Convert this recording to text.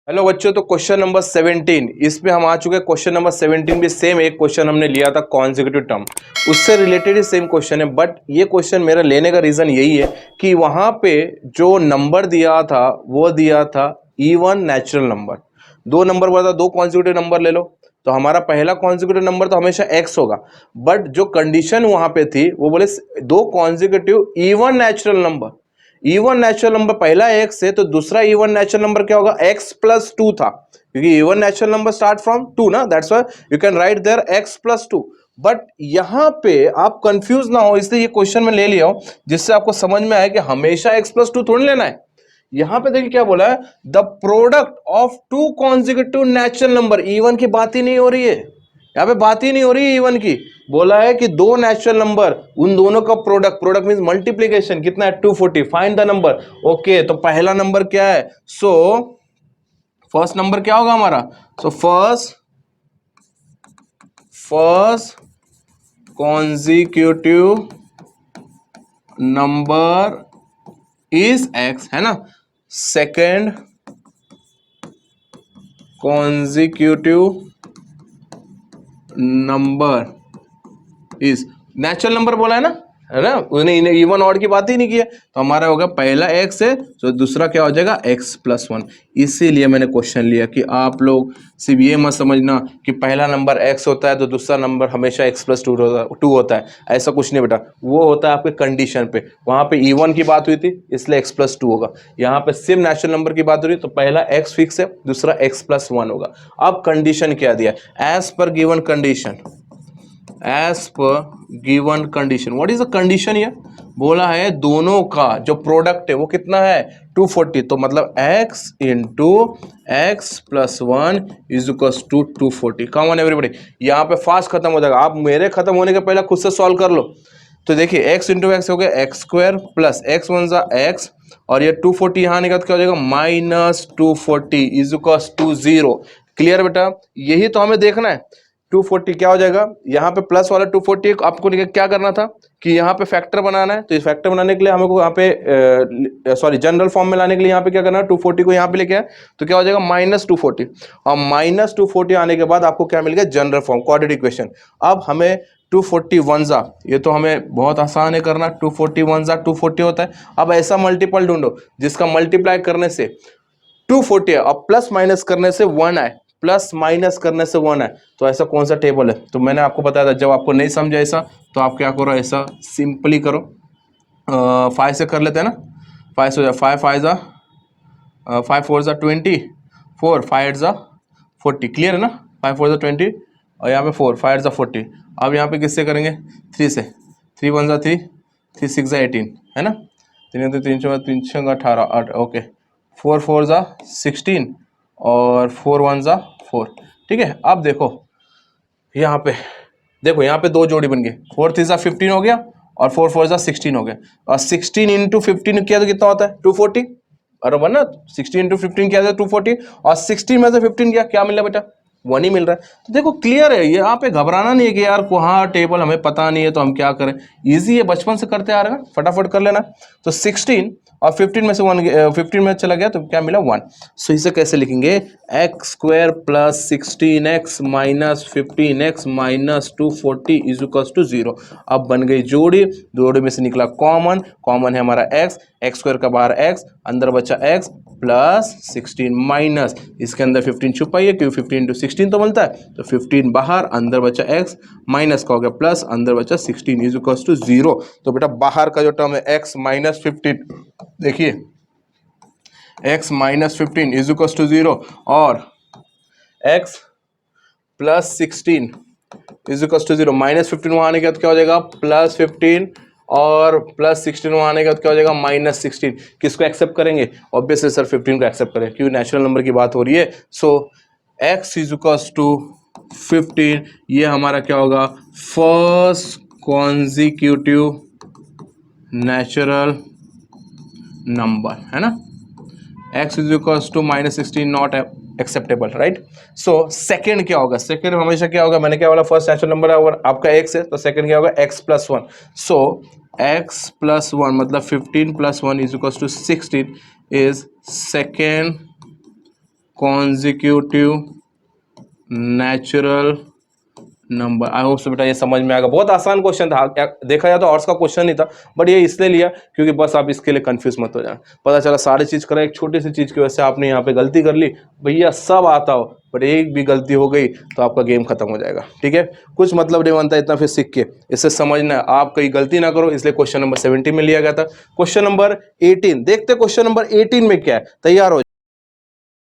Hello बच्चों, तो question number 17 इसमें हम आ चुके हैं। क्वेश्चन नंबर 17 भी सेम एक क्वेश्चन हमने लिया था कॉन्जिक्यूटिव टर्म, उससे रिलेटेड ही सेम क्वेश्चन है। बट ये क्वेश्चन मेरा लेने का रीजन यही है कि वहां पे जो नंबर दिया था वो दिया था इवन नेचुरल नंबर। दो नंबर बोला था, दो कॉन्जिक्यूटिव नंबर ले लो, तो हमारा पहला कॉन्जिक्यूटिव नंबर तो हमेशा एक्स होगा। बट जो कंडीशन वहां पे थी वो बोले दो consecutive even natural number. Even natural number पहला एक्स है तो दूसरा इवन नेचुरल नंबर क्या होगा, एक्स प्लस टू था, क्योंकि even natural number start from two ना, that's why you can write there X plus two. But यहां पे आप कंफ्यूज ना हो, इसलिए ये क्वेश्चन में ले लिया हूं जिससे आपको समझ में आए कि हमेशा एक्स प्लस टू थोड़ी लेना है। यहां पे देखिए क्या बोला है, the product of two consecutive natural number. Even की बात ही नहीं हो रही है, यहाँ पे बात ही नहीं हो रही है इवन की। बोला है कि दो नेचुरल नंबर, उन दोनों का प्रोडक्ट, प्रोडक्ट मींस मल्टीप्लिकेशन, कितना है 240, फाइंड द नंबर। ओके, तो पहला नंबर क्या है, सो फर्स्ट नंबर क्या होगा हमारा, so first consecutive number is x, है ना। Second consecutive number is natural number बोला है ना, उसने इवन ऑड की बात ही नहीं की है। तो हमारा होगा पहला एक्स है तो दूसरा क्या हो जाएगा एक्स प्लस वन। इसीलिए मैंने क्वेश्चन लिया कि आप लोग सिर्फ ये मत समझना कि पहला नंबर एक्स होता है तो दूसरा नंबर हमेशा एक्स प्लस टू होता है। ऐसा कुछ नहीं बेटा, वो होता है आपके कंडीशन पे। वहां पे इवन की बात हुई थी इसलिए एक्स प्लस टू होगा। यहाँ पे सिर्फ नेचुरल नंबर की बात हो रही तो पहला एक्स फिक्स है, दूसरा एक्स प्लस वन होगा। अब कंडीशन क्या दिया, as per given condition, as per given condition. What is the condition ये, बोला है दोनों का जो प्रोडक्ट है वो कितना है 240, तो मतलब x into x plus one is equals to 240। Common everybody, यहाँ पे फास्ट खत्म हो जाएगा, आप मेरे खत्म होने के पहले खुद से सॉल्व कर लो। तो देखिए x इंटू एक्स हो गया x square plus x one जा एक्स, और ये 240 यहाँ निकल क्या हो जाएगा minus 240 is equals to zero. Clear बेटा, यही तो हमें देखना है। 240 क्या हो जाएगा, यहाँ पे प्लस वाला 240 आपको क्या करना था कि यहाँ पे फैक्टर बनाना है। तो इस फैक्टर बनाने के लिए हमको यहाँ पे सॉरी जनरल फॉर्म में लाने के लिए यहाँ पे क्या करना है, 240 को यहाँ पे लेके आए तो क्या हो जाएगा माइनस 240, और माइनस 240 आने के बाद आपको क्या मिल गया जनरल फॉर्म, क्वाड्रेटिक इक्वेशन। अब हमें 241 जा, ये तो हमें बहुत आसान है करना, 241 जा 240 होता है। अब ऐसा मल्टीपल ढूंढो जिसका मल्टीप्लाई करने से 240 और प्लस माइनस करने से 1 आए, प्लस माइनस करने से 1 आए, तो ऐसा कौन सा टेबल है। तो मैंने आपको बताया था, जब आपको नहीं समझा ऐसा तो आप क्या करो, ऐसा सिंपली करो, 5 से कर लेते हैं ना, 5 से हो जाए, 5 5 जा 5 4 जा 20, 4 5 8 जा 40। क्लियर है ना, 5 4 जा 20 और यहाँ पे 4 5 8 जा 40। अब यहाँ पे किससे करेंगे 3 से, 3 1 जा 3, 3 6 जा 18, है ना, 3 3 3 6 18 8, ओके, 4 4 जा 16 और 4 1 जा 4। ठीक है, अब देखो यहाँ पे, देखो यहाँ पे दो जोड़ी बन गई, 4 3 जा 15 हो गया और 4 4 जा 16 हो गया, और 16 इंटू 15 किया तो कितना होता है 240, बराबर ना। 16 इंटू 15 किया था 240, और 16 में से 15 किया, क्या मिला बेटा 1 ही मिल रहा है। तो देखो क्लियर है, ये यहाँ पे घबराना नहीं है कि यार हाँ टेबल हमें पता नहीं है तो हम क्या करें, इजी है, बचपन से करते आ रहे हैं, फटाफट कर लेना। तो 16 और 15 में से 1, 15 में चला गया तो क्या मिला 1। सो इसे कैसे लिखेंगे, x square plus 16x minus 15x minus 240 is equals to 0। अब बन गई जोड़ी, जोड़ी में से निकला कॉमन, कॉमन है हमारा x, एक्स स्क्वायर का बाहर x, अंदर बचा x प्लस 16 माइनस, इसके अंदर 15 छुपाइए क्योंकि 15 इंटू 16 तो बनता है, तो 15 बाहर, अंदर बचा x, माइनस का हो गया प्लस, अंदर बचा 16 इज इक्वल्स टू 0। तो बेटा बाहर का जो टर्म है x माइनस 15, देखिए x minus 15 is equals to 0, और x plus 16 is equals to 0, minus 15 वहां आने के बाद क्या हो जाएगा प्लस 15, और प्लस 16 वहां आने के बाद क्या हो जाएगा माइनस 16। किसको एक्सेप्ट करेंगे, ऑब्वियसली सर 15 को एक्सेप्ट करें क्योंकि नेचुरल नंबर की बात हो रही है। सो x इज इक्वल्स टू 15, ये हमारा क्या होगा फर्स्ट कॉन्जिक्यूटिव नेचुरल नंबर, है ना। x is equals to minus 16 not acceptable, right. So second क्या होगा, सेकेंड हमेशा क्या होगा, मैंने क्या बोला फर्स्ट नेचुरल नंबर है और आपका x है, तो सेकेंड क्या होगा x plus one. So x plus one मतलब 15 plus one is equals to 16 is second consecutive natural number. I hope so बेटा ये समझ में आएगा। बहुत आसान क्वेश्चन था, देखा जाए तो आर्ट्स का क्वेश्चन नहीं था, बट ये इसलिए लिया क्योंकि बस आप इसके लिए कंफ्यूज मत हो जाए। पता चला सारी चीज करें, एक छोटी सी चीज की वजह से आपने यहाँ पे गलती कर ली, भैया सब आता हो बट एक भी गलती हो गई तो आपका गेम खत्म हो जाएगा। ठीक है, कुछ मतलब नहीं बनता इतना फिर सीख के, इससे समझना आप कहीं गलती ना करो, इसलिए क्वेश्चन नंबर 17 में लिया गया था। क्वेश्चन नंबर 18 देखते, क्वेश्चन नंबर 18 में क्या है, तैयार हो।